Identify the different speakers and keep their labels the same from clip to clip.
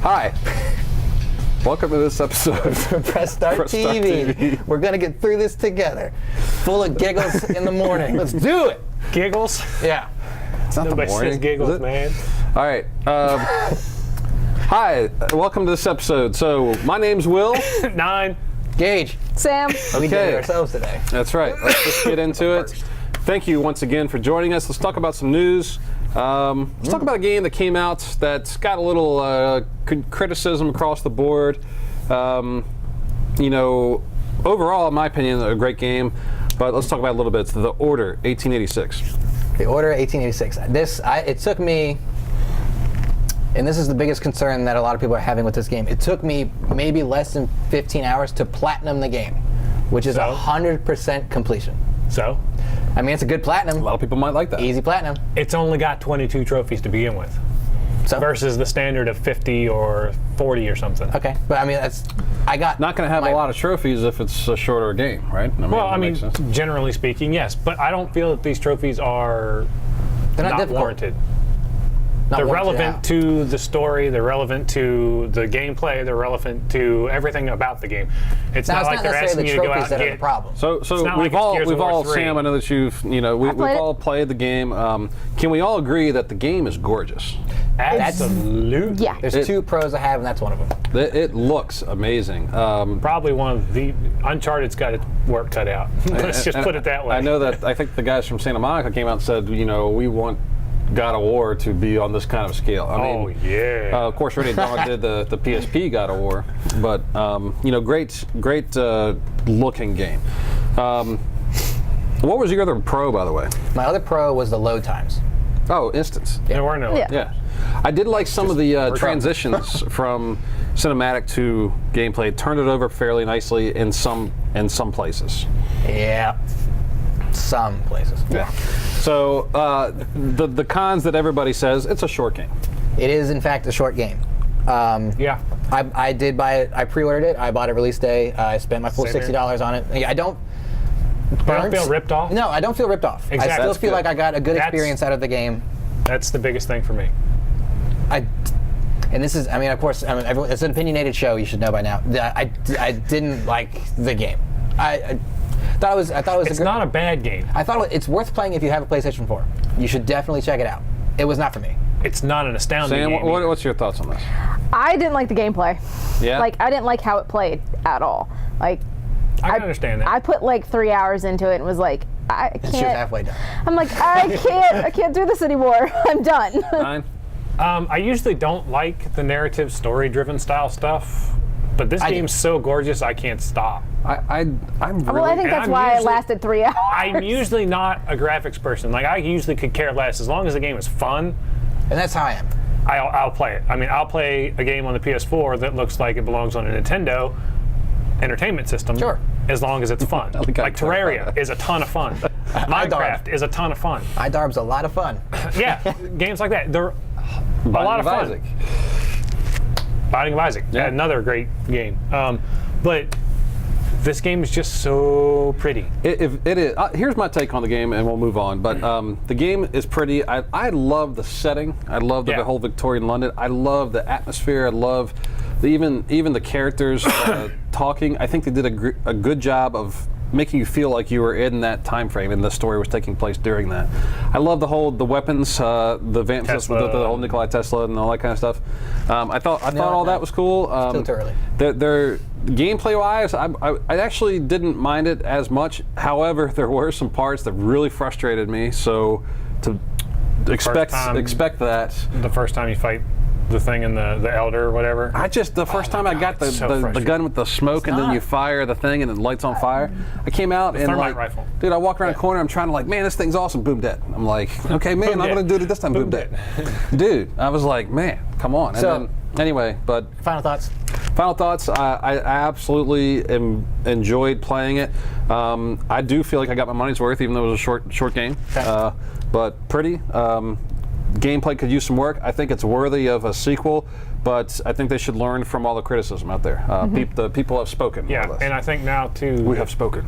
Speaker 1: Hi. Welcome to this episode of
Speaker 2: Press Start TV. We're going to get through this together. Full of giggles in the morning. Let's do it.
Speaker 3: Giggles?
Speaker 2: Yeah.
Speaker 1: It's not
Speaker 3: Nobody
Speaker 1: the morning,
Speaker 3: says giggles, man.
Speaker 1: All right. Hi. Welcome to this episode. So, my name's Will.
Speaker 3: 9.
Speaker 2: Gage.
Speaker 4: Sam.
Speaker 2: We did it ourselves today.
Speaker 1: That's right. Let's just get into it. Thank you once again for joining us. Let's talk about some news. Let's talk about a game that came out that's got a little criticism across the board. Overall, in my opinion, a great game. But let's talk about it a little bit. It's The Order 1886.
Speaker 2: The Order 1886. It took me, and this is the biggest concern that a lot of people are having with this game. It took me maybe less than 15 hours to platinum the game, which is 100% completion.
Speaker 3: So?
Speaker 2: I mean, it's a good platinum.
Speaker 1: A lot of people might like that.
Speaker 2: Easy platinum.
Speaker 3: It's only got 22 trophies to begin with.
Speaker 2: So?
Speaker 3: Versus the standard of 50 or 40 or something.
Speaker 2: Okay, but I mean,
Speaker 1: Not going to have a lot of trophies if it's a shorter game, right?
Speaker 3: I mean, generally speaking, yes. But I don't feel that these trophies are
Speaker 2: They're not difficult.
Speaker 3: warranted. They're relevant to the story, they're relevant to the gameplay, they're relevant to everything about the game. It's not like they're asking you to go out and get...
Speaker 2: problem.
Speaker 1: So we've all, Sam, I know that we've all played the game. Can we all agree that the game is gorgeous?
Speaker 3: Absolutely.
Speaker 4: Yeah.
Speaker 2: There's two pros I have, and that's one of them.
Speaker 1: It looks amazing.
Speaker 3: Probably one of the... Uncharted's got its work cut out. Let's just put it that way.
Speaker 1: I know that, I think the guys from Santa Monica came out and said, we want God of War to be on this kind of scale. I mean, of course, Renee Dawn did the PSP God of War, but great looking game. What was your other pro, by the way?
Speaker 2: My other pro was the load times.
Speaker 1: Oh, instance.
Speaker 3: There were no.
Speaker 1: Yeah. I did like some of the transitions from cinematic to gameplay. It turned it over fairly nicely in some places.
Speaker 2: Yeah. Some places.
Speaker 1: Yeah. So the cons that everybody says, it's a short game.
Speaker 2: It is, in fact, a short game. I did buy it. I pre-ordered it. I bought it release day. I spent my full $60 on it. I don't.
Speaker 3: You don't feel ripped off?
Speaker 2: No, I don't feel ripped off.
Speaker 3: Exactly.
Speaker 2: I still feel like I got a good experience out of the game.
Speaker 3: That's the biggest thing for me.
Speaker 2: And this is, of course, it's an opinionated show. You should know by now. I didn't like the game. I thought it was.
Speaker 3: It's not a bad game.
Speaker 2: I thought it's worth playing if you have a PlayStation 4. You should definitely check it out. It was not for me.
Speaker 3: It's not an astounding
Speaker 1: Sam,
Speaker 3: game.
Speaker 1: what's your thoughts on this?
Speaker 4: I didn't like the gameplay.
Speaker 1: Yeah.
Speaker 4: I didn't like how it played at all.
Speaker 3: I can understand that.
Speaker 4: I put 3 hours into it and was like, I can't.
Speaker 2: She was halfway done.
Speaker 4: I'm like, I can't do this anymore. I'm done.
Speaker 1: 9.
Speaker 3: I usually don't like the narrative, story-driven style stuff, but this game's so gorgeous I can't stop.
Speaker 1: I'm really...
Speaker 4: Well, I think that's why it lasted 3 hours.
Speaker 3: I'm usually not a graphics person. I usually could care less as long as the game is fun.
Speaker 2: And that's how I am.
Speaker 3: I'll play it. I'll play a game on the PS4 that looks like it belongs on a Nintendo entertainment system.
Speaker 2: Sure.
Speaker 3: As long as it's fun. Like Terraria is a ton of fun. Minecraft is a ton of fun.
Speaker 2: iDarb's a lot of fun.
Speaker 3: Yeah, games like that. They're a lot of fun. Binding of Isaac.
Speaker 1: Yeah.
Speaker 3: Another great game. But this game is just so pretty.
Speaker 1: It is. Here's my take on the game, and we'll move on. But the game is pretty. I love the setting. I love the whole Victorian London. I love the atmosphere. I love even the characters talking. I think they did a good job of making you feel like you were in that time frame and the story was taking place during that. I love the weapons, the vamp system, the whole Nikola Tesla and all that kind of stuff. I thought all that was cool.
Speaker 2: Still too early.
Speaker 1: They're gameplay-wise, I actually didn't mind it as much. However, there were some parts that really frustrated me. So to expect that.
Speaker 3: The first time you fight the thing in the Elder or whatever.
Speaker 1: The first time I got the gun with the smoke and then you fire the thing and it lights on fire. I came out and
Speaker 3: thermite rifle.
Speaker 1: Dude, I walk around the corner, I'm trying to man, this thing's awesome, boom, dead. I'm like, okay, man, I'm going to do it this time, boom, dead. Dude, I was like, man, come on. And then, anyway, but...
Speaker 2: Final thoughts?
Speaker 1: Final thoughts, I absolutely enjoyed playing it. I do feel like I got my money's worth, even though it was a short game. Okay. But pretty. Gameplay could use some work. I think it's worthy of a sequel, but I think they should learn from all the criticism out there. The people have spoken.
Speaker 3: Yeah, and I think now too.
Speaker 1: We have spoken.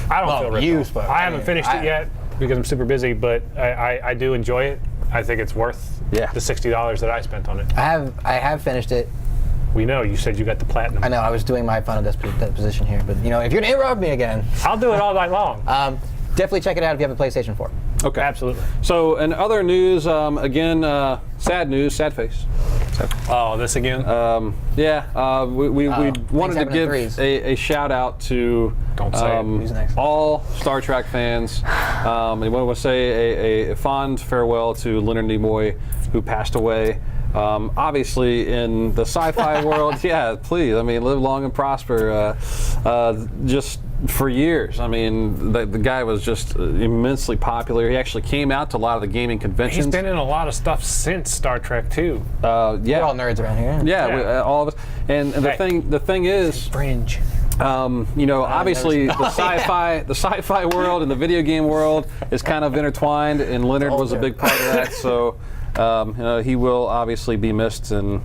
Speaker 3: I don't feel ripped off.
Speaker 2: Spoke.
Speaker 3: I haven't finished it yet because I'm super busy, but I do enjoy it. I think it's worth the $60 that I spent on it.
Speaker 2: I have finished it.
Speaker 3: We know you said you got the platinum.
Speaker 2: I know. I was doing my final disposition here, but if you're gonna interrupt me again,
Speaker 3: I'll do it all night long.
Speaker 2: Definitely check it out if you have a PlayStation 4.
Speaker 1: Okay.
Speaker 3: Absolutely.
Speaker 1: So, in other news, again, sad news, sad face.
Speaker 3: Oh, this again?
Speaker 1: We wanted to give a shout out to all Star Trek fans. We want to say a fond farewell to Leonard Nimoy, who passed away. Obviously, in the sci-fi world, please. I mean, live long and prosper. Just for years. I mean, the guy was just immensely popular. He actually came out to a lot of the gaming conventions.
Speaker 3: He's been in a lot of stuff since Star Trek too.
Speaker 2: We're all nerds around here.
Speaker 1: Yeah. All of us. And the thing is,
Speaker 3: fringe.
Speaker 1: Obviously the sci-fi world and the video game world is kind of intertwined, and Leonard was a big part of that. So, he will obviously be missed, and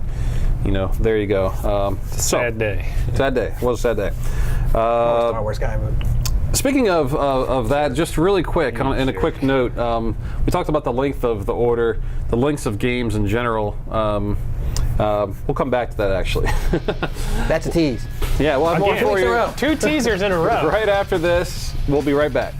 Speaker 1: there you go.
Speaker 3: Sad day.
Speaker 1: Sad day. It was a sad day.
Speaker 2: Star Wars guy.
Speaker 1: Speaking of that, just really quick, in a quick note, we talked about the length of the order, the lengths of games in general. We'll come back to that, actually.
Speaker 2: That's a tease.
Speaker 1: Yeah, we'll have more for you.
Speaker 3: 2 teasers in a row.
Speaker 1: Right after this, we'll be right back.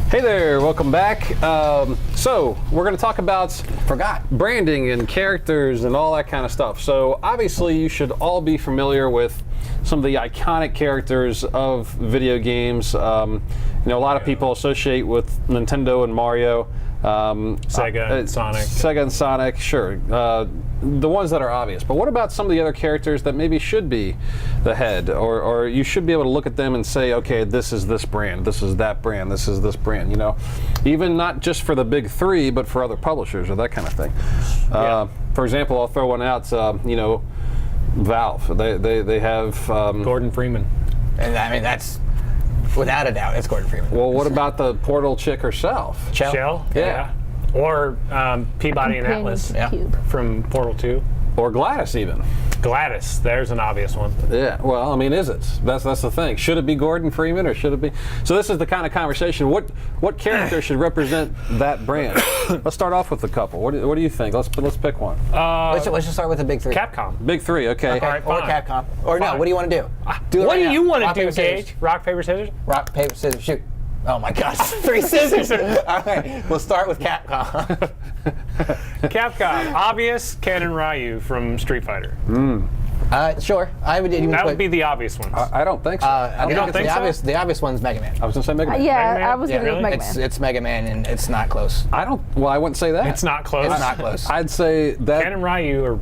Speaker 1: Hey there, welcome back. So we're going to talk about branding and characters and all that kind of stuff. So obviously you should all be familiar with some of the iconic characters of video games. A lot of people associate with Nintendo and Mario.
Speaker 3: Sega and Sonic.
Speaker 1: Sega and Sonic, sure. The ones that are obvious. But what about some of the other characters that maybe should be the head? Or you should be able to look at them and say, okay, this is this brand, this is that brand, this is this brand, Even not just for the big three, but for other publishers or that kind of thing. For example, I'll throw one out, Valve. They have...
Speaker 3: Gordon Freeman.
Speaker 2: And I mean, that's... Without a doubt, it's Gordon Freeman.
Speaker 1: Well, what about the Portal chick herself?
Speaker 3: Shell? Yeah. Or Peabody and Atlas from Portal 2.
Speaker 1: Or Gladys, even.
Speaker 3: Gladys, there's an obvious one.
Speaker 1: Yeah, well, I mean, is it? That's the thing. Should it be Gordon Freeman or should it be? So this is the kind of conversation. What character should represent that brand? Let's start off with a couple. What do you think? Let's pick one.
Speaker 2: Let's just start with the big three.
Speaker 3: Capcom.
Speaker 1: Big three, okay.
Speaker 3: All right,
Speaker 2: or Capcom. Or no, what do you want to do?
Speaker 3: What do you want to do, Gage? Rock, paper, scissors?
Speaker 2: Rock, paper, scissors, shoot. Oh my gosh, 3 scissors. All right, we'll start with Capcom.
Speaker 3: Capcom, obvious, Ken and Ryu from Street Fighter.
Speaker 2: Sure, I would even
Speaker 3: would be the obvious ones.
Speaker 1: I don't think so.
Speaker 2: I don't think the obvious one's Mega Man.
Speaker 1: I was going to say Mega Man.
Speaker 4: I was going to go Mega Man.
Speaker 2: It's Mega Man, and it's not close.
Speaker 1: I wouldn't say that.
Speaker 3: It's not close.
Speaker 2: It's not close.
Speaker 1: I'd say that
Speaker 3: Ken and Ryu are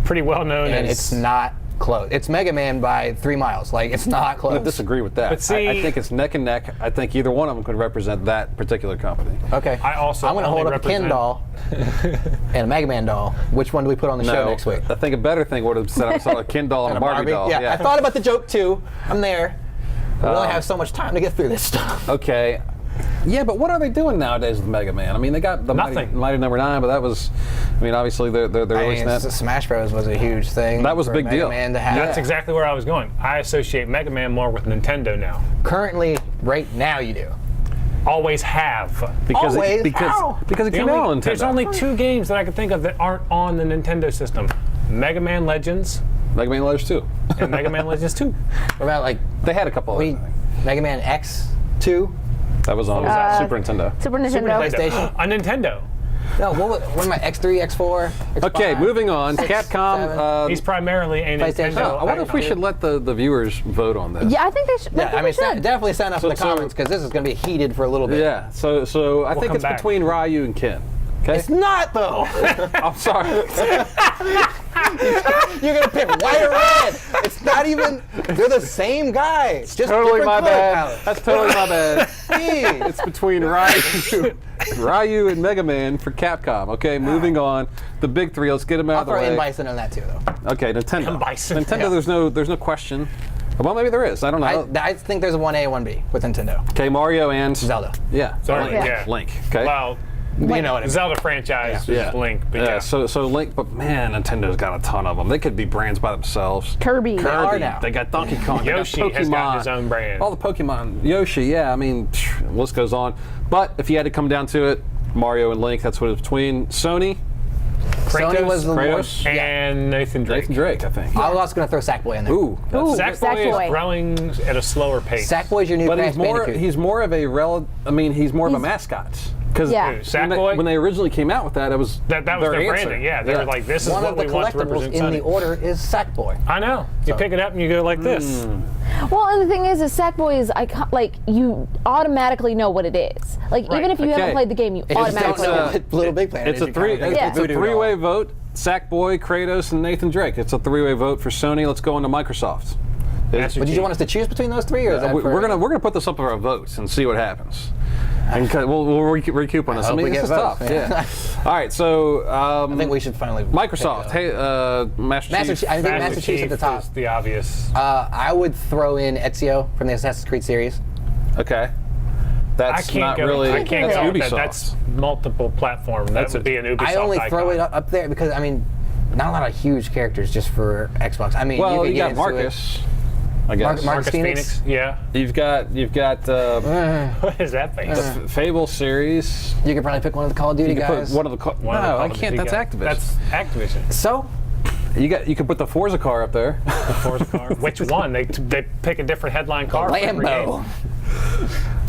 Speaker 3: pretty well known
Speaker 2: and
Speaker 3: as...
Speaker 2: it's not close. It's Mega Man by 3 miles. Like, it's not close.
Speaker 1: I disagree with that.
Speaker 3: But see,
Speaker 1: I think it's neck and neck. I think either one of them could represent that particular company.
Speaker 2: Okay. I'm going to hold up a Ken doll and a Mega Man doll. Which one do we put on the show next week?
Speaker 1: I think a better thing would have said I saw a Ken doll and a Barbie doll.
Speaker 2: Yeah, I thought about the joke too. I'm there. We only have so much time to get through this stuff.
Speaker 1: Okay. Yeah, but what are they doing nowadays with Mega Man? I mean, they got the Mighty Number 9, but that was, obviously they're releasing that.
Speaker 2: Smash Bros was a huge thing.
Speaker 1: That was a big
Speaker 2: Mega
Speaker 1: deal.
Speaker 2: Man to have.
Speaker 3: That's exactly where I was going. I associate Mega Man more with Nintendo now.
Speaker 2: Currently, right now you do.
Speaker 3: Always have.
Speaker 1: Because it came out on Nintendo.
Speaker 3: There's only 2 games that I can think of that aren't on the Nintendo system. Mega Man Legends.
Speaker 1: Mega Man Legends 2.
Speaker 3: And Mega Man Legends 2.
Speaker 2: What about
Speaker 1: they had a couple of
Speaker 2: Mega Man X2?
Speaker 1: That was on Super Nintendo.
Speaker 4: Super Nintendo.
Speaker 2: PlayStation.
Speaker 3: A Nintendo.
Speaker 2: No, what am I? X3, X4, X5?
Speaker 1: Okay, moving on.
Speaker 2: 6,
Speaker 1: Capcom.
Speaker 3: He's primarily a
Speaker 2: PlayStation.
Speaker 3: Nintendo.
Speaker 1: I wonder if we should let the viewers vote on this.
Speaker 4: Yeah, I think they should.
Speaker 2: Definitely sign up in the comments because this is going to be heated for a little bit.
Speaker 1: Yeah, so I think it's between Ryu and Ken. Okay?
Speaker 2: It's not, though.
Speaker 1: I'm sorry.
Speaker 2: You're going to pick white or red. It's not even, they're the same guy. It's just
Speaker 1: totally my bad.
Speaker 2: Palette.
Speaker 1: That's totally my bad. It's between Ryu and Mega Man for Capcom. Okay, moving on. The big three, let's get them out of the way.
Speaker 2: I'll throw in Bison on that too, though.
Speaker 1: Okay, Nintendo.
Speaker 3: Bison.
Speaker 1: Nintendo, there's no question. Well, maybe there is. I don't know.
Speaker 2: I think there's a 1A, 1B with Nintendo.
Speaker 1: Okay, Mario and
Speaker 2: Zelda.
Speaker 1: Yeah.
Speaker 3: Sorry,
Speaker 4: yeah.
Speaker 1: Link. Okay.
Speaker 3: Well,
Speaker 2: You know what I mean?
Speaker 3: Zelda franchise is Link. But
Speaker 1: Yeah. So Link, but man, Nintendo's got a ton of them. They could be brands by themselves.
Speaker 4: Kirby.
Speaker 2: They are now.
Speaker 1: They got Donkey Kong.
Speaker 3: Yoshi
Speaker 1: they got Pokemon,
Speaker 3: has got his own brand.
Speaker 1: All the Pokemon. Yoshi, yeah. I mean, list goes on. But if you had to come down to it, Mario and Link, that's what it's between. Sony,
Speaker 2: Sony was the
Speaker 1: Kratos,
Speaker 2: one.
Speaker 3: and Nathan Drake.
Speaker 1: Nathan Drake, I think.
Speaker 2: I was also going to throw Sackboy in there.
Speaker 1: Ooh.
Speaker 4: Ooh,
Speaker 3: Sackboy
Speaker 4: Sackboy.
Speaker 3: is growing at a slower pace.
Speaker 2: Sackboy's your new
Speaker 1: But
Speaker 2: Crash Bandicoot.
Speaker 1: he's more of a he's more of a mascot. Because
Speaker 4: Yeah.
Speaker 3: Sackboy?
Speaker 1: when they originally came out with that, it was
Speaker 3: That was their branding. Yeah, they were like, this is
Speaker 2: One
Speaker 3: what
Speaker 2: of the
Speaker 3: we want to
Speaker 2: collectibles
Speaker 3: represent
Speaker 2: in
Speaker 3: Sony.
Speaker 2: the order is Sackboy.
Speaker 3: I know. You pick it up and you go like this.
Speaker 4: Well, and the thing is Sackboy is like you automatically know what it is. Like even if you haven't
Speaker 1: Okay.
Speaker 4: played the game, you automatically
Speaker 2: don't know
Speaker 4: know.
Speaker 2: what Little Big Planet
Speaker 1: It's
Speaker 2: is,
Speaker 1: a
Speaker 2: you kinda think
Speaker 4: Yeah.
Speaker 1: it's a
Speaker 2: voodoo
Speaker 1: three-way
Speaker 2: doll.
Speaker 1: vote. Sackboy, Kratos, and Nathan Drake. It's a three-way vote for Sony. Let's go into Microsoft.
Speaker 3: Master
Speaker 2: But did
Speaker 3: Chief.
Speaker 2: you want us to choose between those three, or is that
Speaker 1: we're
Speaker 2: for-
Speaker 1: gonna put this up for a vote and see what happens. And we'll recoup on this. I
Speaker 2: hope
Speaker 1: mean,
Speaker 2: we
Speaker 1: this
Speaker 2: get
Speaker 1: is
Speaker 2: votes,
Speaker 1: tough.
Speaker 2: yeah.
Speaker 1: Yeah. All right, so
Speaker 2: I think we should finally
Speaker 1: Microsoft.
Speaker 2: pick it
Speaker 1: Hey, Master Chief.
Speaker 2: I think Master Chief's at the top.
Speaker 3: is the obvious.
Speaker 2: I would throw in Ezio from the Assassin's Creed series.
Speaker 1: Okay. That's
Speaker 3: I can't
Speaker 1: not
Speaker 3: go.
Speaker 1: really.
Speaker 3: I can't
Speaker 1: that's
Speaker 3: go with
Speaker 1: Ubisoft.
Speaker 3: that. That's multiple platform. That would be an Ubisoft
Speaker 2: I only
Speaker 3: icon.
Speaker 2: throw it up there because I mean, not a lot of huge characters just for Xbox. I mean,
Speaker 1: Well,
Speaker 2: you,
Speaker 1: you
Speaker 2: could get
Speaker 1: got
Speaker 2: into
Speaker 1: Marcus. I guess.
Speaker 2: Marcus Phoenix?
Speaker 3: Yeah.
Speaker 1: You've got
Speaker 3: What is that face?
Speaker 1: Fable series.
Speaker 2: You could probably pick one of the Call of Duty
Speaker 1: You could
Speaker 2: guys.
Speaker 1: put one of the.
Speaker 3: One of the
Speaker 1: No,
Speaker 3: Call
Speaker 1: I
Speaker 3: of
Speaker 1: can't.
Speaker 3: Duty
Speaker 1: That's
Speaker 3: guys.
Speaker 1: Activision.
Speaker 3: That's Activision.
Speaker 2: So
Speaker 1: You could put the Forza car up there.
Speaker 3: Forza car. Which one? They pick a different headline car. for every
Speaker 2: Lambo.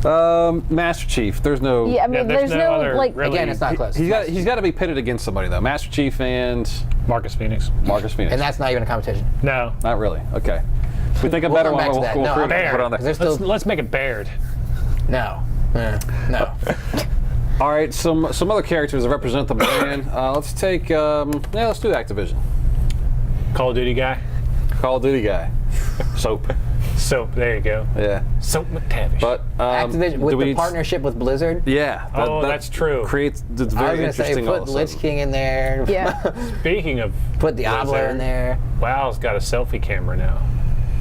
Speaker 3: game.
Speaker 1: Master Chief. There's no.
Speaker 4: Yeah, I mean,
Speaker 3: there's
Speaker 4: there's
Speaker 3: no
Speaker 4: no
Speaker 3: other
Speaker 4: like.
Speaker 3: really-
Speaker 2: Again, it's not close.
Speaker 1: He's got to be pitted against somebody though. Master Chief and
Speaker 3: Marcus Phoenix.
Speaker 1: Marcus Phoenix.
Speaker 2: And that's not even a competition.
Speaker 3: No.
Speaker 1: Not really. Okay. If we think a
Speaker 2: We'll
Speaker 1: better
Speaker 2: come
Speaker 1: one,
Speaker 2: back to
Speaker 1: we'll,
Speaker 2: that.
Speaker 1: we'll
Speaker 2: No,
Speaker 1: put
Speaker 2: I'm
Speaker 1: it on
Speaker 2: Because
Speaker 1: there.
Speaker 2: there's still
Speaker 3: Let's make it Baird.
Speaker 2: no. No.
Speaker 1: All right, some other characters that represent the brand. Let's take. Let's do Activision.
Speaker 3: Call of Duty guy.
Speaker 1: Call of Duty guy. Soap.
Speaker 3: Soap. There you go.
Speaker 1: Yeah.
Speaker 3: Soap McTavish.
Speaker 1: But
Speaker 2: Activision
Speaker 1: do
Speaker 2: with
Speaker 1: we
Speaker 2: the
Speaker 1: need-
Speaker 2: partnership with Blizzard.
Speaker 1: Yeah.
Speaker 3: Oh, that's true.
Speaker 1: Creates. It's
Speaker 2: I was
Speaker 1: very
Speaker 2: gonna say
Speaker 1: interesting.
Speaker 2: put
Speaker 1: also.
Speaker 2: Lich King in there.
Speaker 4: Yeah.
Speaker 3: Speaking of
Speaker 2: Put Diablo
Speaker 3: Blizzard,
Speaker 2: in there.
Speaker 3: WoW's got a selfie camera now.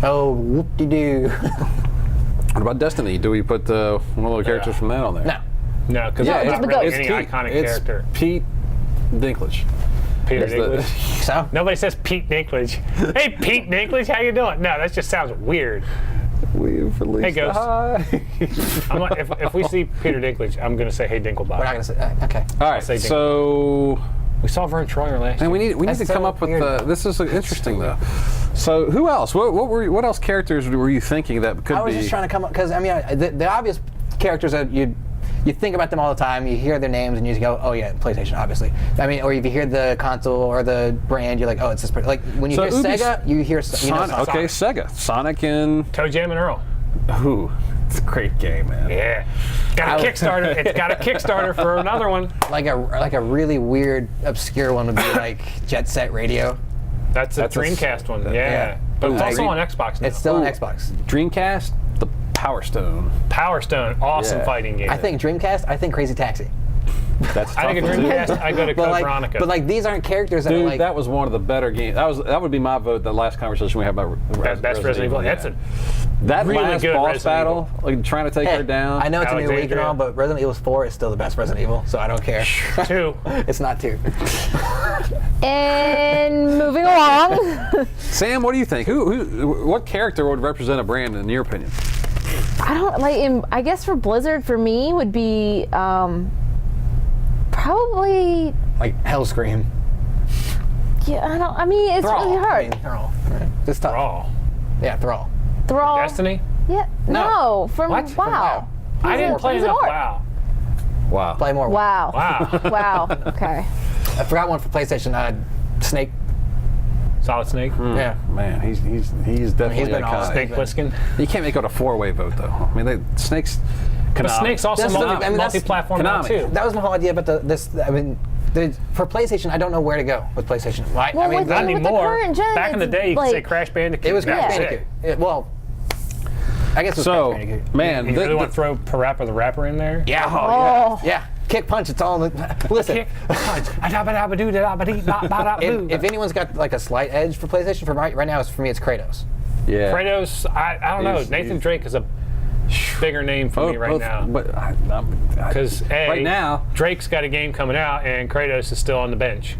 Speaker 2: Oh, whoop-de-doo.
Speaker 1: What about Destiny? Do we put one of the characters from that on there?
Speaker 2: No.
Speaker 3: No, because
Speaker 1: Yeah,
Speaker 3: it's
Speaker 1: it's
Speaker 3: not really
Speaker 4: the
Speaker 3: any
Speaker 1: Pete.
Speaker 3: iconic
Speaker 1: It's
Speaker 3: character.
Speaker 1: Pete Dinklage.
Speaker 3: Peter
Speaker 1: It's the-
Speaker 3: Dinklage.
Speaker 2: So?
Speaker 3: Nobody says Pete Dinklage. Hey, Pete Dinklage, how you doing? No, that just sounds weird.
Speaker 1: We've released.
Speaker 3: Hey, Ghost.
Speaker 1: Hi.
Speaker 3: I'm like, if we see Peter Dinklage, I'm going to say, hey, Dinklebot.
Speaker 2: We're not gonna say. Okay.
Speaker 1: All right.
Speaker 3: say
Speaker 1: So.
Speaker 3: We saw Vern Troyer last
Speaker 1: And
Speaker 3: year.
Speaker 1: we need
Speaker 2: That's
Speaker 1: to
Speaker 2: so
Speaker 1: come up with
Speaker 2: weird.
Speaker 1: this is interesting though. So who else? What else characters were you thinking that could
Speaker 2: I was
Speaker 1: be?
Speaker 2: just trying to come up because I mean the obvious characters that you think about them all the time. You hear their names and you just go, oh yeah, PlayStation, obviously. I mean, or if you hear the console or the brand, you're like, oh, it's this. Like when you
Speaker 1: So
Speaker 2: hear
Speaker 1: Ubis-
Speaker 2: Sega, you hear
Speaker 1: Sonic.
Speaker 2: Sonic.
Speaker 1: Okay, Sega. Sonic and
Speaker 3: Toe Jam and Earl.
Speaker 1: who? It's a great game, man.
Speaker 3: Yeah. Got a Kickstarter. It's got a Kickstarter for another one.
Speaker 2: Like a really weird, obscure one would be like Jet Set Radio.
Speaker 3: That's a
Speaker 1: That's a-
Speaker 3: Dreamcast one. Yeah.
Speaker 2: yeah.
Speaker 3: But it's
Speaker 1: Ooh,
Speaker 3: also
Speaker 1: Dream-
Speaker 3: on Xbox now.
Speaker 2: It's still on
Speaker 1: Ooh.
Speaker 2: Xbox.
Speaker 1: Dreamcast, the Power Stone.
Speaker 3: Power Stone. Awesome
Speaker 1: Yeah.
Speaker 3: fighting game.
Speaker 2: I think Dreamcast. I think Crazy Taxi.
Speaker 1: That's
Speaker 3: I think a
Speaker 1: tough one, too.
Speaker 3: Dreamcast, I go to Code Veronica.
Speaker 2: But like these aren't characters that are
Speaker 1: Dude,
Speaker 2: like.
Speaker 1: that was one of the better games. That would be my vote. The last conversation we had about
Speaker 3: Best Resident Evil.
Speaker 1: yeah.
Speaker 3: That's a
Speaker 1: that
Speaker 3: really
Speaker 1: last
Speaker 3: good
Speaker 1: boss
Speaker 3: Resident
Speaker 1: battle, like trying to take
Speaker 2: Hey,
Speaker 1: her down.
Speaker 2: I know it's a new week and
Speaker 3: Alexandria.
Speaker 2: all, but Resident Evil 4 is still the best Resident Evil, so I don't care.
Speaker 3: 2.
Speaker 2: It's not 2.
Speaker 4: And moving along.
Speaker 1: Sam, what do you think? What character would represent a brand in your opinion?
Speaker 4: I don't like. I guess for Blizzard, for me, would be probably.
Speaker 2: Like Hellscream.
Speaker 4: Yeah, I don't. I mean, it's
Speaker 2: Thrall.
Speaker 4: really
Speaker 2: I
Speaker 4: hard.
Speaker 2: mean, Thrall. Right. It's tough.
Speaker 3: Thrall.
Speaker 2: Yeah, Thrall.
Speaker 4: Thrall.
Speaker 3: Destiny?
Speaker 4: Yeah. No. From
Speaker 3: What?
Speaker 4: WoW.
Speaker 3: From WoW. I didn't play
Speaker 4: he's an
Speaker 3: enough
Speaker 4: orc.
Speaker 3: WoW.
Speaker 1: Wow.
Speaker 2: Play more.
Speaker 4: Wow.
Speaker 3: Wow.
Speaker 4: Wow. Okay.
Speaker 2: I forgot one for PlayStation. Snake.
Speaker 3: Solid Snake.
Speaker 2: Yeah.
Speaker 1: Man, he's definitely
Speaker 2: He's been
Speaker 1: iconic.
Speaker 2: all
Speaker 3: Snake Plissken.
Speaker 1: You can't make it a four-way vote though. I mean, Snake's.
Speaker 3: But
Speaker 1: Konami.
Speaker 3: Snake's also
Speaker 2: That's the thing. I mean, that's-
Speaker 3: multi-platform now
Speaker 1: Konami.
Speaker 3: too.
Speaker 2: That was my whole idea about this. I mean, for PlayStation, I don't know where to go with PlayStation. Right?
Speaker 4: Well,
Speaker 2: I mean,
Speaker 4: with
Speaker 3: Not
Speaker 4: the
Speaker 3: anymore.
Speaker 4: current gen,
Speaker 3: Back in the
Speaker 4: it's
Speaker 3: day, you could
Speaker 4: like-
Speaker 3: say Crash Bandicoot.
Speaker 2: it was Crash
Speaker 3: That's
Speaker 2: Bandicoot. Well, I guess it was
Speaker 1: So,
Speaker 2: Crash Bandicoot.
Speaker 1: man,
Speaker 3: You really want to throw Parappa the Rapper in there?
Speaker 2: Yeah.
Speaker 4: Oh.
Speaker 2: Yeah. Kick, punch. It's all in the. Listen.
Speaker 3: Kick, punch,
Speaker 2: If anyone's got like a slight edge for PlayStation, for right now, for me, it's Kratos.
Speaker 1: Yeah.
Speaker 3: Kratos, I don't know.
Speaker 1: He's-
Speaker 3: Nathan
Speaker 1: he's-
Speaker 3: Drake is a bigger name for me right now.
Speaker 1: But
Speaker 3: Because
Speaker 1: right now,
Speaker 3: Drake's got a game coming out, and Kratos is still on the bench.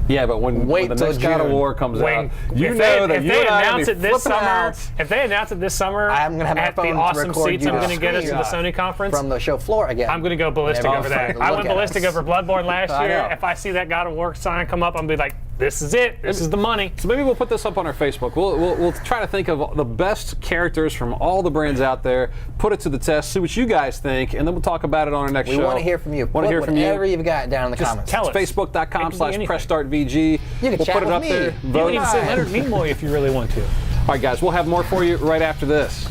Speaker 1: yeah, but when the next God of War comes out, you know that you and I
Speaker 3: announce
Speaker 1: will
Speaker 3: it
Speaker 1: be
Speaker 3: this
Speaker 1: flipping
Speaker 3: summer,
Speaker 1: out.
Speaker 3: if they announce it this summer,
Speaker 2: I'm gonna have my
Speaker 3: at the
Speaker 2: phone to
Speaker 3: awesome
Speaker 2: record
Speaker 3: seats
Speaker 2: you
Speaker 3: I'm going to
Speaker 2: the
Speaker 3: get us to the
Speaker 2: screen
Speaker 3: Sony conference,
Speaker 2: from the show floor again.
Speaker 3: I'm going to go ballistic
Speaker 2: Never
Speaker 3: over that.
Speaker 2: look
Speaker 3: I went
Speaker 2: at
Speaker 3: ballistic
Speaker 2: us.
Speaker 3: over Bloodborne last
Speaker 1: I
Speaker 3: year.
Speaker 1: know.
Speaker 3: If I see that God of War sign come up, I'm going to be like, this is it. This is the money.
Speaker 1: So maybe we'll put this up on our Facebook. We'll try to think of the best characters from all the brands out there, put it to the test, see what you guys think, and then we'll talk about it on our next show.
Speaker 2: We want to hear from you.
Speaker 1: Want to hear from you?
Speaker 2: Whatever you've got down in the
Speaker 3: Just
Speaker 2: comments.
Speaker 3: tell us. It can be
Speaker 1: Facebook.com/PressStartVG.
Speaker 2: You can
Speaker 1: We'll
Speaker 2: chat
Speaker 1: put it
Speaker 2: with
Speaker 1: up
Speaker 2: me.
Speaker 1: there.
Speaker 3: You
Speaker 1: Vote.
Speaker 3: can even say Leonard Nimoy if you really want to.
Speaker 1: All right, guys, we'll have more for you right after this.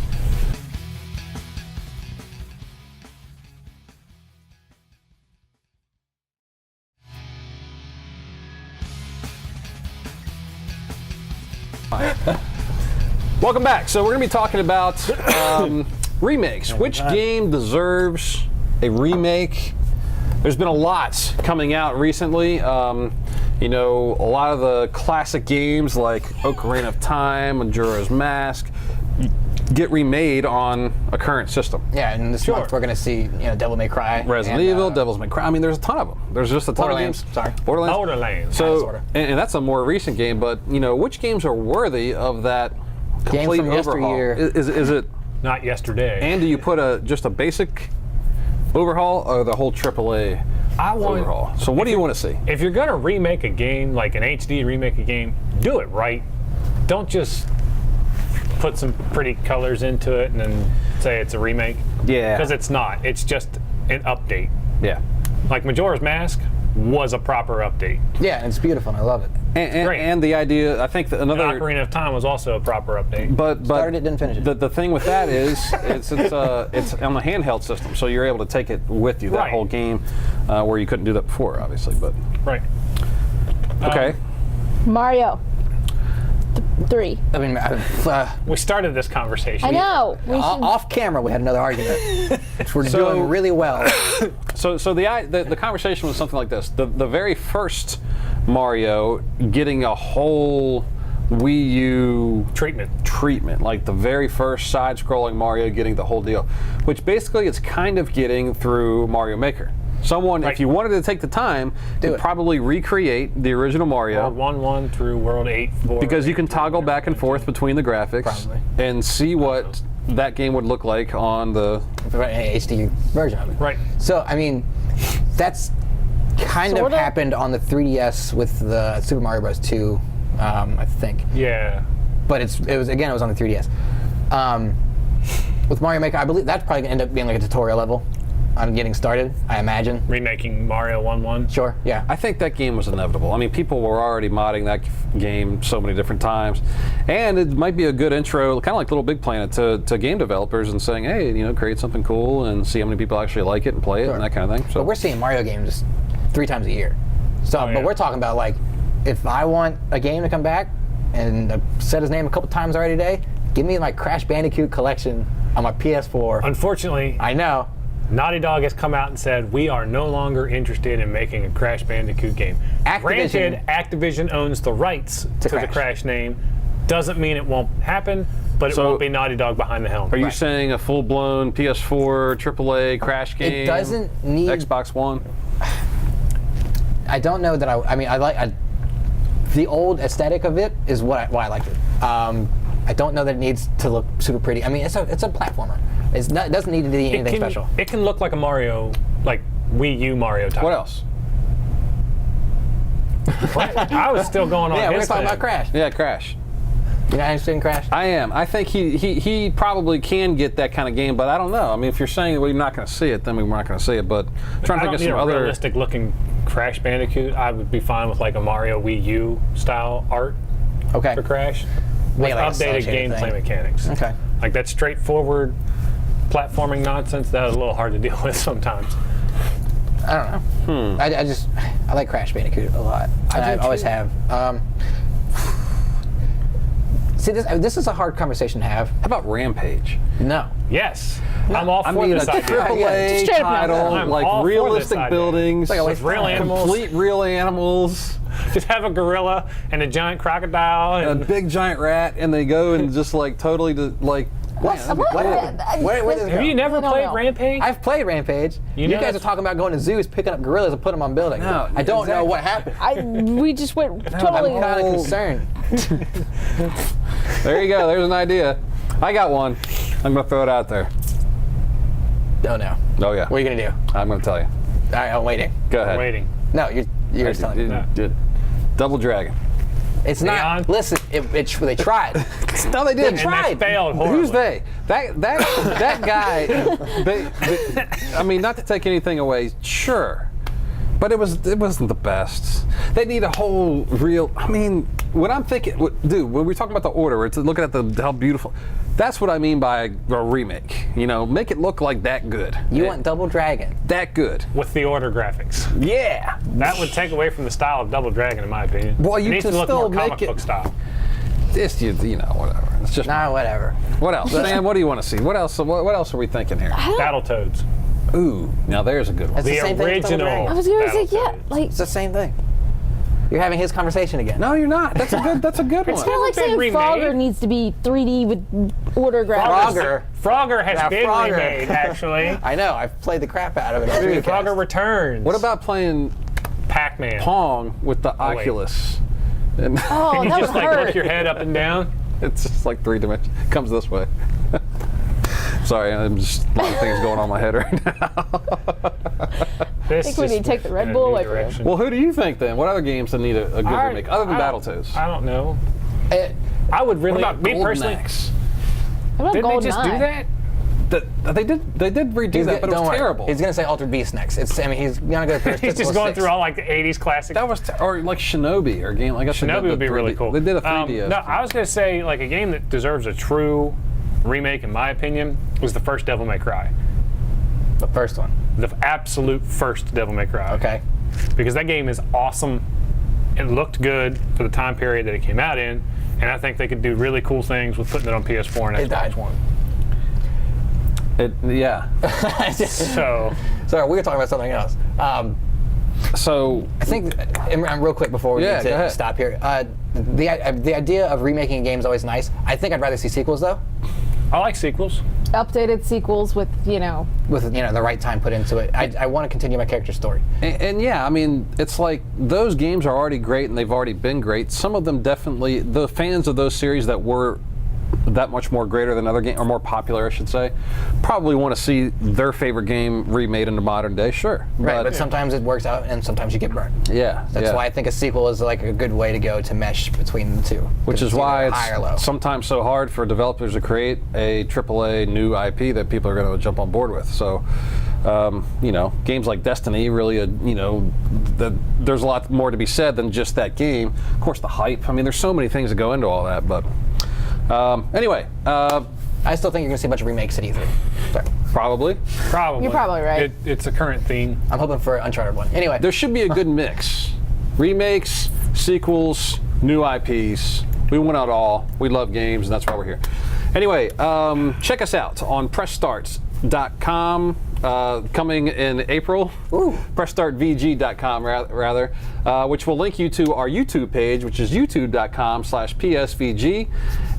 Speaker 1: Welcome back. So we're going to be talking about remakes. Which game deserves a remake? There's been a lot coming out recently. You know, a lot of the classic games like Ocarina of Time, Majora's Mask get remade on a current system.
Speaker 2: Yeah, and this month we're going to see, Devil May Cry,
Speaker 1: Resident Evil, Devil's May Cry. I mean, there's a ton of them. There's just a ton of games.
Speaker 3: Borderlands.
Speaker 1: So, and that's a more recent game. But which games are worthy of that complete
Speaker 2: from
Speaker 1: overhaul?
Speaker 2: yesteryear.
Speaker 1: Is it?
Speaker 3: Not yesterday.
Speaker 1: And do you put just a basic overhaul or the whole AAA overhaul? So what do you want to see?
Speaker 3: If you're going to remake a game, like an HD remake a game, do it right. Don't just put some pretty colors into it and then say it's a remake.
Speaker 1: Yeah.
Speaker 3: Because it's not. It's just an update.
Speaker 1: Yeah.
Speaker 3: Like Majora's Mask was a proper update.
Speaker 2: Yeah, and it's beautiful, and I love it.
Speaker 1: And the idea, I think that
Speaker 3: And
Speaker 1: another
Speaker 3: Ocarina of Time was also a proper update.
Speaker 1: But
Speaker 2: Started it, didn't finish it.
Speaker 1: The thing with that is it's on the handheld system, so you're able to take it with you that
Speaker 3: Right.
Speaker 1: whole game, where you couldn't do that before, obviously. But
Speaker 3: Right.
Speaker 1: okay,
Speaker 4: Mario 3.
Speaker 2: I mean,
Speaker 3: We started this conversation.
Speaker 4: I know. We should,
Speaker 2: off camera, we had another argument. We're doing really well.
Speaker 1: so the conversation was something like this: the very first Mario getting a whole Wii U treatment, like the very first side-scrolling Mario getting the whole deal, which basically it's kind of getting through Mario Maker. Someone, if you wanted to take the time, could probably recreate the original Mario.
Speaker 3: World 1.1 through World 8.4.
Speaker 1: Because you can toggle back and forth between the graphics and see what that game would look like on the
Speaker 2: HD version of it.
Speaker 3: Right.
Speaker 2: So, I mean, that's kind of happened on the 3DS with the Super Mario Bros. 2, I think.
Speaker 3: Yeah.
Speaker 2: But it was on the 3DS. With Mario Maker, I believe that's probably going to end up being like a tutorial level on getting started, I imagine.
Speaker 3: Remaking Mario 1.1.
Speaker 2: Sure, yeah.
Speaker 1: I think that game was inevitable. I mean, people were already modding that game so many different times. And it might be a good intro, kind of like Little Big Planet, to game developers and saying, hey, create something cool and see how many people actually like it and play it and that kind of thing. So
Speaker 2: But we're seeing Mario games 3 times a year. So,
Speaker 3: yeah.
Speaker 2: But we're talking about, like, if I want a game to come back, and I've said his name a couple times already today, give me my Crash Bandicoot collection on my PS4.
Speaker 3: Unfortunately,
Speaker 2: I know.
Speaker 3: Naughty Dog has come out and said, we are no longer interested in making a Crash Bandicoot game. Granted, Activision owns the rights to the Crash name. Doesn't mean it won't happen, but it won't be Naughty Dog behind the helm.
Speaker 1: Are you saying a full-blown PS4 AAA Crash game?
Speaker 2: It doesn't need
Speaker 1: Xbox One?
Speaker 2: I don't know that I mean, the old aesthetic of it is why I liked it. I don't know that it needs to look super pretty. I mean, it's a platformer. It doesn't need to be anything special.
Speaker 3: It can look like a Mario, like Wii U Mario type.
Speaker 1: What else?
Speaker 3: I was still going on.
Speaker 2: Yeah, we were
Speaker 3: his
Speaker 2: talking
Speaker 3: thing.
Speaker 2: about Crash.
Speaker 1: Yeah, Crash.
Speaker 2: You're not interested in Crash?
Speaker 1: I am. I think he probably can get that kind of game, but I don't know. I mean, if you're saying we're not going to see it, then we're not going to see it. But I'm trying to think of some other
Speaker 3: realistic looking Crash Bandicoot. I would be fine with like a Mario Wii U style art for Crash with
Speaker 2: like
Speaker 3: updated gameplay mechanics.
Speaker 2: Okay.
Speaker 3: Like that straightforward platforming nonsense that was a little hard to deal with sometimes.
Speaker 2: I don't know. I like Crash Bandicoot a lot. I always have. See, this is a hard conversation to have.
Speaker 1: How about Rampage?
Speaker 2: No.
Speaker 3: Yes. I'm all for this idea.
Speaker 1: AAA
Speaker 4: Straight up
Speaker 1: title,
Speaker 3: I'm
Speaker 1: like
Speaker 3: all for
Speaker 1: realistic
Speaker 3: this idea.
Speaker 1: buildings,
Speaker 2: Like a
Speaker 3: With real animals.
Speaker 1: complete real animals,
Speaker 3: Just have a gorilla and a giant crocodile
Speaker 1: and
Speaker 3: and
Speaker 1: a big giant rat, and they go and just like totally
Speaker 2: What? Where does it
Speaker 3: Have
Speaker 2: go?
Speaker 3: you never
Speaker 4: No,
Speaker 3: played
Speaker 4: no.
Speaker 3: Rampage?
Speaker 2: I've played Rampage. You
Speaker 3: know
Speaker 2: guys are
Speaker 3: that's-
Speaker 2: talking about going to zoos, picking up gorillas, and putting them on buildings.
Speaker 1: No,
Speaker 2: I don't know
Speaker 1: exactly.
Speaker 2: what happened.
Speaker 4: We just went totally.
Speaker 2: I'm kind of concerned.
Speaker 1: There you go. There's an idea. I got one. I'm going to throw it out there.
Speaker 2: Don't know.
Speaker 1: Oh, yeah.
Speaker 2: What are you gonna do?
Speaker 1: I'm going to tell you.
Speaker 2: All right, I'm waiting.
Speaker 1: Go ahead.
Speaker 3: Waiting.
Speaker 2: No, you're just telling me.
Speaker 1: Double Dragon.
Speaker 2: It's
Speaker 3: Neon?
Speaker 2: not. Listen, they tried.
Speaker 1: No, they didn't.
Speaker 2: They tried.
Speaker 3: And they failed horribly.
Speaker 1: Who's they? That guy. I mean, not to take anything away, sure, but it wasn't the best. They need a whole real. I mean, when I'm thinking, dude, when we're talking about the order, it's looking at how beautiful. That's what I mean by a remake. You know, make it look like that good.
Speaker 2: You want Double Dragon?
Speaker 1: that good?
Speaker 3: With the order graphics.
Speaker 1: Yeah.
Speaker 3: That would take away from the style of Double Dragon, in my opinion.
Speaker 1: Well, you
Speaker 3: it needs
Speaker 1: can
Speaker 3: to look
Speaker 1: still
Speaker 3: more comic
Speaker 1: make it-
Speaker 3: book style.
Speaker 1: It's you know whatever. It's just
Speaker 2: Nah, whatever.
Speaker 1: what else, Sam? What do you want to see? What else? What else are we thinking here?
Speaker 3: Battletoads.
Speaker 1: Ooh, now there's a good one.
Speaker 2: It's the
Speaker 3: The
Speaker 2: same thing with Double
Speaker 3: original.
Speaker 2: Dragon.
Speaker 4: I was gonna say yeah,
Speaker 3: Battletoads.
Speaker 4: like
Speaker 2: It's the same thing. You're having his conversation again.
Speaker 1: No, you're not. That's a good one.
Speaker 4: it's kind of like
Speaker 3: been
Speaker 4: saying
Speaker 3: remade.
Speaker 4: Frogger needs to be 3D with order graphics.
Speaker 2: Frogger.
Speaker 3: Frogger has
Speaker 2: Now,
Speaker 3: been
Speaker 2: Frogger.
Speaker 3: remade, actually.
Speaker 2: I know. I've played the crap out of it. on
Speaker 3: Dude,
Speaker 2: Dreamcast.
Speaker 3: Frogger returns.
Speaker 1: What about playing
Speaker 3: Pac-Man?
Speaker 1: Pong with the
Speaker 3: wait.
Speaker 1: Oculus? And
Speaker 4: Oh,
Speaker 3: Can you
Speaker 4: that
Speaker 3: just
Speaker 4: would
Speaker 3: like
Speaker 4: hurt.
Speaker 3: look your head up and down?
Speaker 1: it's just like 3 dimensions. Comes this way. Sorry, I'm just a lot of things going on in my head right now.
Speaker 3: This
Speaker 4: think we
Speaker 3: just
Speaker 4: need to take the Red
Speaker 3: in a
Speaker 4: Bull
Speaker 3: new
Speaker 4: away from him.
Speaker 3: direction.
Speaker 1: Well, who do you think then? What other games that need a good
Speaker 3: I-
Speaker 1: remake other than
Speaker 3: I don't-
Speaker 1: Battletoads?
Speaker 3: I don't know.
Speaker 2: Eh,
Speaker 3: I would
Speaker 1: What
Speaker 3: really,
Speaker 1: about
Speaker 3: me
Speaker 1: Golden
Speaker 3: personally,
Speaker 1: Axe?
Speaker 4: What about
Speaker 3: didn't they just do
Speaker 4: GoldenEye?
Speaker 3: that?
Speaker 1: They did redo that, but it
Speaker 2: don't
Speaker 1: was
Speaker 2: worry.
Speaker 1: terrible.
Speaker 2: He's gonna say Altered Beast next. He's gonna go through.
Speaker 3: He's just going through all like the 80s classics.
Speaker 1: That was or like Shinobi or a game. I guess
Speaker 3: Shinobi would be really cool.
Speaker 1: They did a 3DS.
Speaker 3: No, I was going to say like a game that deserves a true remake, in my opinion, was the first Devil May Cry.
Speaker 2: the first one.
Speaker 3: The absolute first Devil May Cry.
Speaker 2: Okay.
Speaker 3: Because that game is awesome. It looked good for the time period that it came out in, and I think they could do really cool things with putting it on PS4 and
Speaker 2: It
Speaker 3: Xbox
Speaker 2: died.
Speaker 3: One.
Speaker 1: Yeah.
Speaker 3: So
Speaker 2: Sorry, we were talking about something else.
Speaker 1: So
Speaker 2: I think, and real quick before we
Speaker 1: Yeah,
Speaker 2: need
Speaker 1: go
Speaker 2: to
Speaker 1: ahead.
Speaker 2: stop here, the idea of remaking a game is always nice. I think I'd rather see sequels though,
Speaker 3: I like sequels.
Speaker 4: Updated sequels with
Speaker 2: with the right time put into it. I want to continue my character story.
Speaker 1: and yeah, I mean, it's like those games are already great and they've already been great. Some of them definitely, the fans of those series that were that much more greater than other games, or more popular, I should say, probably want to see their favorite game remade into modern day. Sure,
Speaker 2: Right, but sometimes it works out and sometimes you get burned.
Speaker 1: yeah,
Speaker 2: That's why I think a sequel is like a good way to go to mesh between the two.
Speaker 1: Which
Speaker 2: 'Cause
Speaker 1: is why
Speaker 2: either high or low.
Speaker 1: it's sometimes so hard for developers to create a AAA new IP that people are going to jump on board with. So, games like Destiny really, there's a lot more to be said than just that game. Of course, the hype. I mean, there's so many things that go into all that. But anyway,
Speaker 2: I still think you're gonna see a bunch of remakes at E3. Sorry.
Speaker 1: probably
Speaker 3: Probably.
Speaker 4: You're probably right.
Speaker 3: It's a current theme.
Speaker 2: I'm hoping for Uncharted 1. Anyway,
Speaker 1: there should be a good mix: remakes, sequels, new IPs. We want it all. We love games, and that's why we're here. Anyway, check us out on PressStart.com. Coming in April, PressStartVG.com rather, which will link you to our YouTube page, which is youtube.com/PSVG,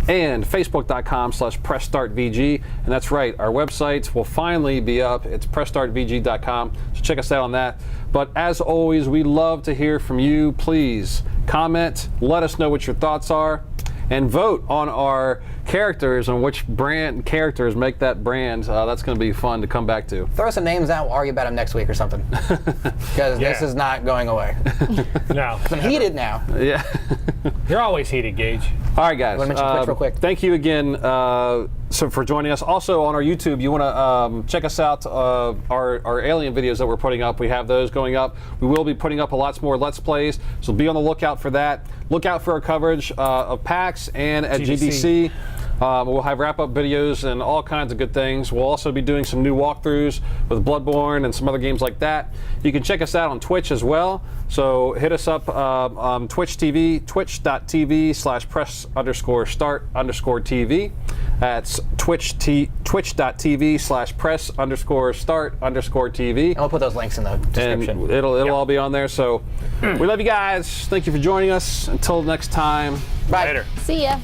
Speaker 1: and Facebook.com/PressStartVG. And that's right, our websites will finally be up. It's PressStartVG.com, so check us out on that. But as always, we love to hear from you. Please comment, let us know what your thoughts are, and vote on our characters and which brand characters make that brand. That's going to be fun to come back to.
Speaker 2: throw some names out. We'll argue about them next week or something. Because this
Speaker 3: Yeah.
Speaker 2: is not going away.
Speaker 3: No.
Speaker 2: I'm heated now.
Speaker 1: Yeah.
Speaker 3: You're always heated, Gage.
Speaker 1: All right, guys.
Speaker 2: Wanna mention Twitch real quick?
Speaker 1: Thank you again for joining us. Also on our YouTube, you want to check us out. Our Alien videos that we're putting up. We have those going up. We will be putting up lots more Let's Plays, so be on the lookout for that. Look out for our coverage of PAX and at GDC. We'll have wrap-up videos and all kinds of good things. We'll also be doing some new walkthroughs with Bloodborne and some other games like that. You can check us out on Twitch as well. So hit us up on Twitch TV, twitch.tv/press_start_TV. That's twitch.tv/press_start_TV.
Speaker 2: And we'll put those links in the description.
Speaker 1: And it'll all be on there. So we love you guys. Thank you for joining us. Until next time.
Speaker 2: Bye.
Speaker 3: Later.
Speaker 4: see ya.